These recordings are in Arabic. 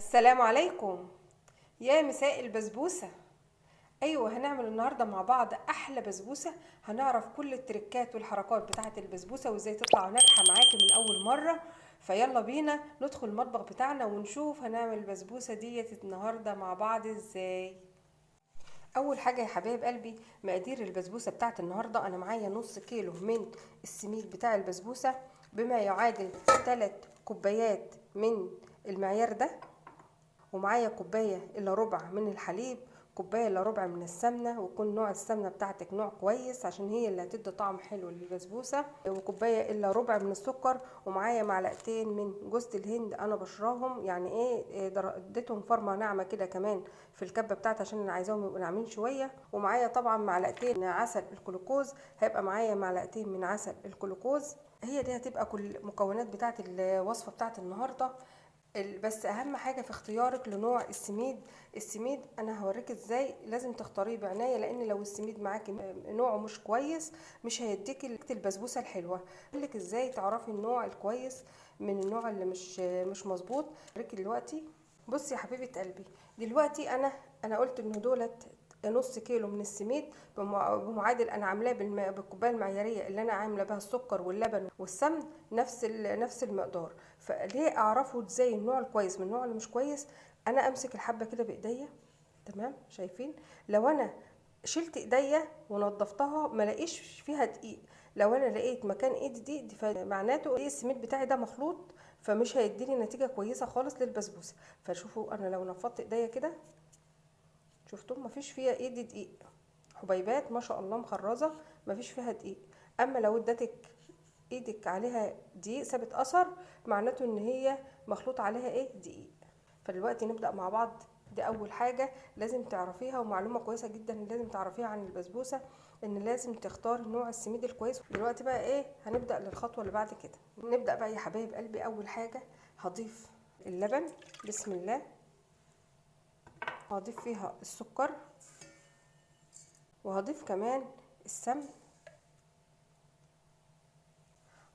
السلام عليكم. يا مساء البسبوسة. ايوه، هنعمل النهارده مع بعض احلى بسبوسة. هنعرف كل التركات والحركات بتاعه البسبوسة وازاي تطلع ناجحة معاكي من اول مرة. فيلا بينا ندخل المطبخ بتاعنا ونشوف هنعمل البسبوسة ديت النهارده مع بعض ازاي. اول حاجه يا حبايب قلبي، مقادير البسبوسه بتاعت النهارده. انا معايا نص كيلو من السميد بتاع البسبوسه بما يعادل 3 كوبايات من المعيار ده، ومعايا كوبايه الا ربع من الحليب، كوبايه الا ربع من السمنه، ويكون نوع السمنه بتاعتك نوع كويس عشان هي اللي هتدي طعم حلو للبسبوسه، وكوبايه الا ربع من السكر، ومعايا معلقتين من جوز الهند انا بشراهم، يعني اديتهم فرمه ناعمه كده كمان في الكبه بتاعتي عشان انا عايزاهم يبقوا ناعمين شويه، ومعايا طبعا معلقتين عسل الجلوكوز، هيبقى معايا معلقتين من عسل الجلوكوز. هي دي هتبقى كل المكونات بتاعت الوصفه بتاعت النهارده. بس اهم حاجه في اختيارك لنوع السميد انا هوريك ازاي لازم تختاريه بعنايه، لان لو السميد معاكي نوعه مش كويس مش هيديكي البسبوسه الحلوه. اقولك ازاي تعرفي النوع الكويس من النوع اللي مش مظبوط. هوريك دلوقتي. بصي يا حبيبه قلبي، دلوقتي انا قلت ان دولت نص كيلو من السميد بمعادل انا عاملاه بالكوبايه المعياريه اللي انا عامله بها السكر واللبن والسمن نفس المقدار. فليه اعرفه ازاي النوع الكويس من النوع اللي مش كويس؟ انا امسك الحبه كده بايديا، تمام؟ شايفين؟ لو انا شلت ايديا ونضفتها ما لاقيش فيها دقيق، لو انا لقيت مكان ايدي دي فمعناته ايه؟ السميد بتاعي ده مخلوط، فمش هيديني نتيجه كويسه خالص للبسبوسه. فشوفوا انا لو نفضت ايديا كده، شفتم؟ مفيش فيها ايدي دقيق، حبيبات ما شاء الله مخرزه، مفيش فيها دقيق. اما لو ادتك ايدك عليها دقيق ثابت اثر، معناته ان هي مخلوط عليها دقيق. فدلوقتي نبدا مع بعض. دي اول حاجه لازم تعرفيها، ومعلومه كويسه جدا لازم تعرفيها عن البسبوسه، ان لازم تختار نوع السميد الكويس. دلوقتي بقى هنبدا للخطوه اللي بعد كده. نبدا بقى يا حبايب قلبي. اول حاجه هضيف اللبن، بسم الله. هضيف فيها السكر، وهضيف كمان السمن،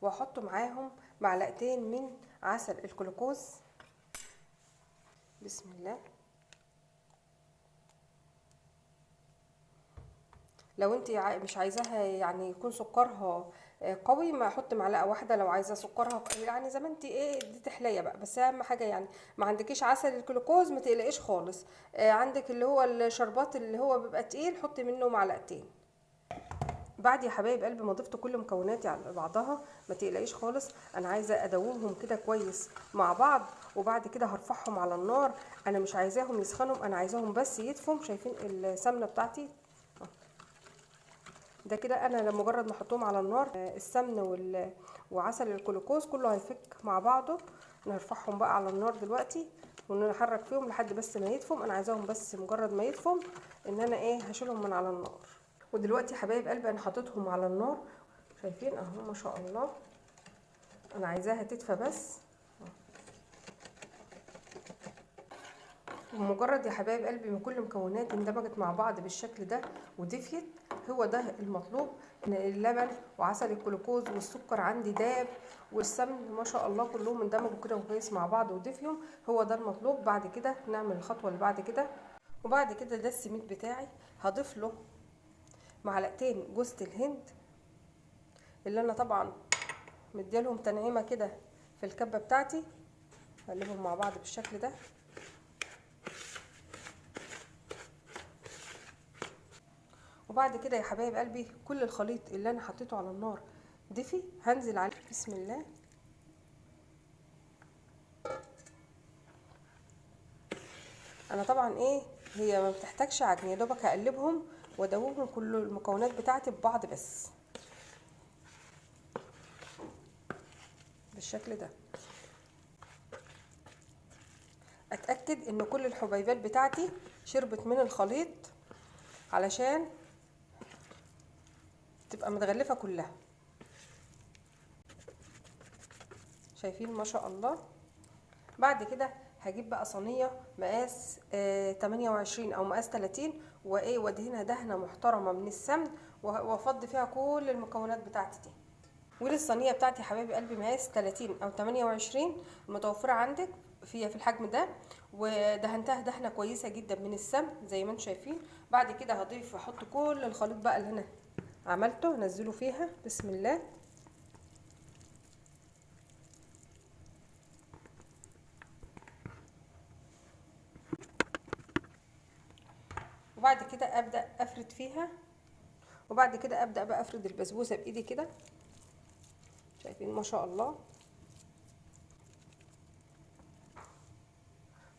واحط معاهم معلقتين من عسل الجلوكوز، بسم الله. لو انت مش عايزاها يعني يكون سكرها قوي، ما احط معلقه واحده. لو عايزه سكرها يعني زي ما انت دي تحليه بقى. بس اهم حاجه يعني ما عندكيش عسل الجلوكوز ما تقلقيش خالص. عندك اللي هو الشربات اللي هو بيبقى تقيل، حطي منه معلقتين. بعد يا حبايب قلبي ما ضفت كل مكوناتي على بعضها، ما تقلقيش خالص، انا عايزه ادوبهم كده كويس مع بعض، وبعد كده هرفعهم على النار. انا مش عايزاهم يسخنوا، انا عايزاهم بس يدفوا. شايفين السمنه بتاعتي؟ ده كده انا مجرد ما احطهم على النار السمن وعسل الجلوكوز كله هيفك مع بعضه. نرفعهم بقى على النار دلوقتي ونحرك فيهم لحد بس ما يدفوا. انا عايزاهم بس مجرد ما يدفوا ان انا هشيلهم من على النار. ودلوقتي يا حبايب قلبي انا حطيتهم على النار، شايفين اهو ما شاء الله. انا عايزاها تدفى بس. ومجرد يا حبايب قلبي ما كل مكونات اندمجت مع بعض بالشكل ده ودفيت، هو ده المطلوب. ان اللبن وعسل الجلوكوز والسكر عندي داب والسمن ما شاء الله كلهم اندمجوا كده كويس مع بعض ودفيهم، هو ده المطلوب. بعد كده نعمل الخطوه اللي بعد كده. وبعد كده ده السميد بتاعي هضيف له معلقتين جوز الهند اللي انا طبعا مديالهم تنعيمه كده في الكبه بتاعتي. هقلبهم مع بعض بالشكل ده. وبعد كده يا حبايب قلبي كل الخليط اللي انا حطيته على النار دفي، هنزل عليه بسم الله. انا طبعا هي ما بتحتاجش عجن، يا دوبك هقلبهم وادوبهم كل المكونات بتاعتي ببعض بس بالشكل ده. اتاكد ان كل الحبيبات بتاعتي شربت من الخليط علشان تبقى متغلفه كلها. شايفين ما شاء الله؟ بعد كده هجيب بقى صينيه مقاس 28 او مقاس 30 وادهنها دهنه محترمه من السمن، وافضي فيها كل المكونات بتاعتي دي. وللصينيه بتاعتي يا حبايبي قلبي مقاس 30 او 28 المتوفره عندك، فيها في الحجم ده، ودهنتها دهنه كويسه جدا من السمن زي ما انتم شايفين. بعد كده هضيف احط كل الخليط بقى اللي انا عملته انزله فيها. بسم الله. وبعد كده ابدا افرد فيها، وبعد كده ابدا بقى افرد البسبوسه بايدي كده. شايفين ما شاء الله.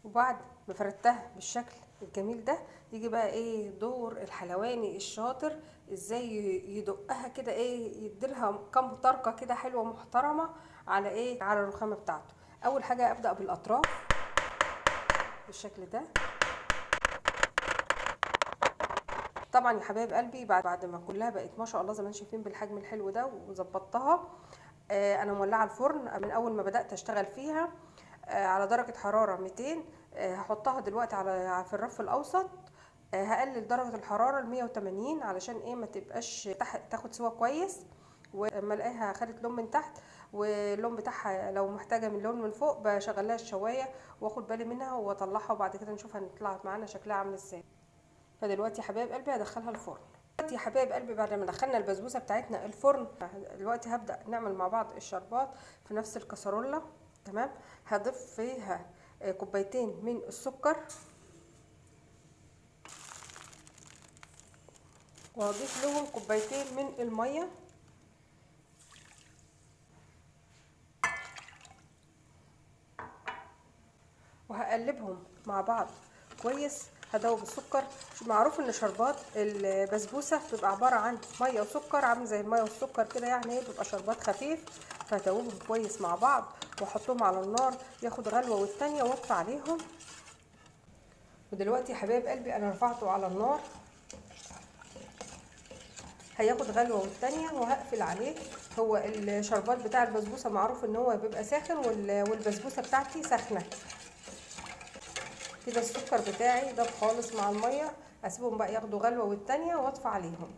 وبعد ما فردتها بالشكل الجميل ده، يجي بقى ايه دور الحلواني الشاطر ازاي يدقها كده، ايه يديلها كام طرقه كده حلوه محترمه على ايه على الرخامه بتاعته. اول حاجه ابدا بالاطراف بالشكل ده. طبعا يا حبايب قلبي بعد ما كلها بقت ما شاء الله زي ما انتم شايفين بالحجم الحلو ده وظبطتها، انا مولعه الفرن من اول ما بدات اشتغل فيها على درجه حراره 200. هحطها دلوقتي على في الرف الاوسط. هقلل درجه الحراره ل 180 علشان ايه ما تبقاش تاخد سوا كويس. ولما الاقيها خدت لون من تحت واللون بتاعها لو محتاجه من لون من فوق بشغل لها الشوايه واخد بالي منها واطلعها، وبعد كده نشوف هنطلع معانا شكلها عامل ازاي. فدلوقتي يا حبايب قلبي هدخلها الفرن. دلوقتي يا حبايب قلبي بعد ما دخلنا البسبوسه بتاعتنا الفرن، دلوقتي هبدا نعمل مع بعض الشربات في نفس الكسرولة. تمام. هضيف فيها كوبايتين من السكر، وهضيف لهم كوبايتين من الميه، وهقلبهم مع بعض كويس. هدوب السكر. معروف ان شربات البسبوسه بتبقى عباره عن ميه وسكر، عامل زي الميه والسكر كده، يعني ايه بيبقى شربات خفيف. فهدوبهم كويس مع بعض واحطهم على النار ياخد غلوه والتانيه واطفي عليهم. ودلوقتي يا حبايب قلبي انا رفعته على النار، هياخد غلوه والتانيه وهقفل عليه. هو الشربات بتاع البسبوسه معروف ان هو بيبقى ساخن، والبسبوسه بتاعتي سخنه كده. السكر بتاعي داب خالص مع الميه، اسيبهم بقى ياخدوا غلوه والتانيه واطفي عليهم.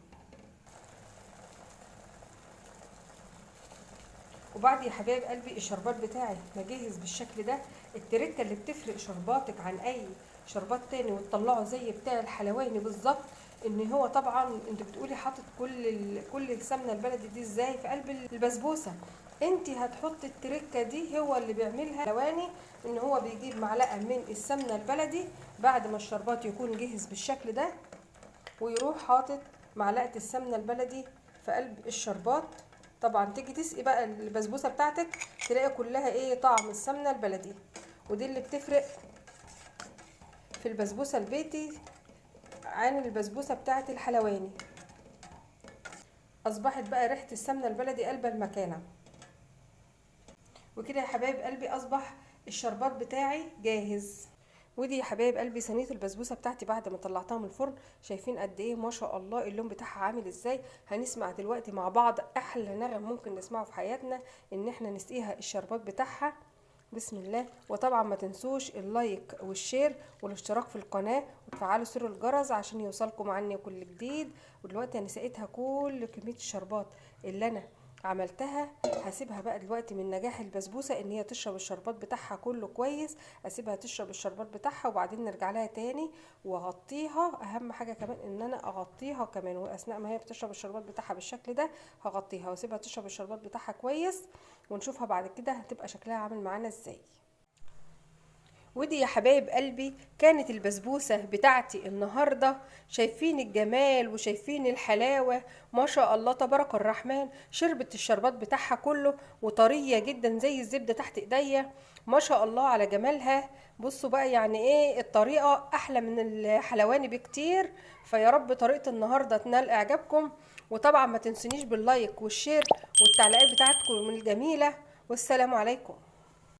وبعد يا حبايب قلبي الشربات بتاعي ما جهز بالشكل ده. التركه اللي بتفرق شرباتك عن اي شربات تاني وتطلعه زي بتاع الحلواني بالظبط، ان هو طبعا انت بتقولي حاطط كل السمنه البلدي دي ازاي في قلب البسبوسه. انت هتحطي التركه دي، هو اللي بيعملها حلواني، ان هو بيجيب معلقه من السمنه البلدي بعد ما الشربات يكون جهز بالشكل ده، ويروح حاطط معلقه السمنه البلدي في قلب الشربات. طبعا تيجي تسقي بقى البسبوسه بتاعتك تلاقي كلها ايه طعم السمنه البلدي، ودي اللي بتفرق في البسبوسه البيتي عن البسبوسه بتاعت الحلواني. اصبحت بقى ريحه السمنه البلدي قلب المكانه. وكده يا حبايب قلبي اصبح الشربات بتاعي جاهز. ودي يا حبايب قلبي صينيه البسبوسه بتاعتي بعد ما طلعتها من الفرن. شايفين قد ايه ما شاء الله اللون بتاعها عامل ازاي. هنسمع دلوقتي مع بعض احلى نغم ممكن نسمعه في حياتنا، ان احنا نسقيها الشربات بتاعها. بسم الله. وطبعا ما تنسوش اللايك والشير والاشتراك في القناه وتفعلوا زر الجرس عشان يوصلكم عني كل جديد. ودلوقتي انا سقيتها كل كميه الشربات اللي انا عملتها. هسيبها بقى دلوقتي من نجاح البسبوسه ان هي تشرب الشربات بتاعها كله كويس. اسيبها تشرب الشربات بتاعها وبعدين نرجع لها تاني واغطيها. اهم حاجه كمان ان انا اغطيها كمان، واثناء ما هي بتشرب الشربات بتاعها بالشكل ده هغطيها واسيبها تشرب الشربات بتاعها كويس، ونشوفها بعد كده هتبقى شكلها عامل معانا ازاي. ودي يا حبايب قلبي كانت البسبوسة بتاعتي النهاردة. شايفين الجمال وشايفين الحلاوة ما شاء الله تبارك الرحمن. شربت الشربات بتاعها كله وطرية جدا زي الزبدة تحت ايديا ما شاء الله على جمالها. بصوا بقى يعني ايه الطريقة احلى من الحلواني بكتير. فيا رب طريقة النهاردة تنال اعجابكم. وطبعا ما تنسونيش باللايك والشير والتعليقات بتاعتكم الجميلة. والسلام عليكم.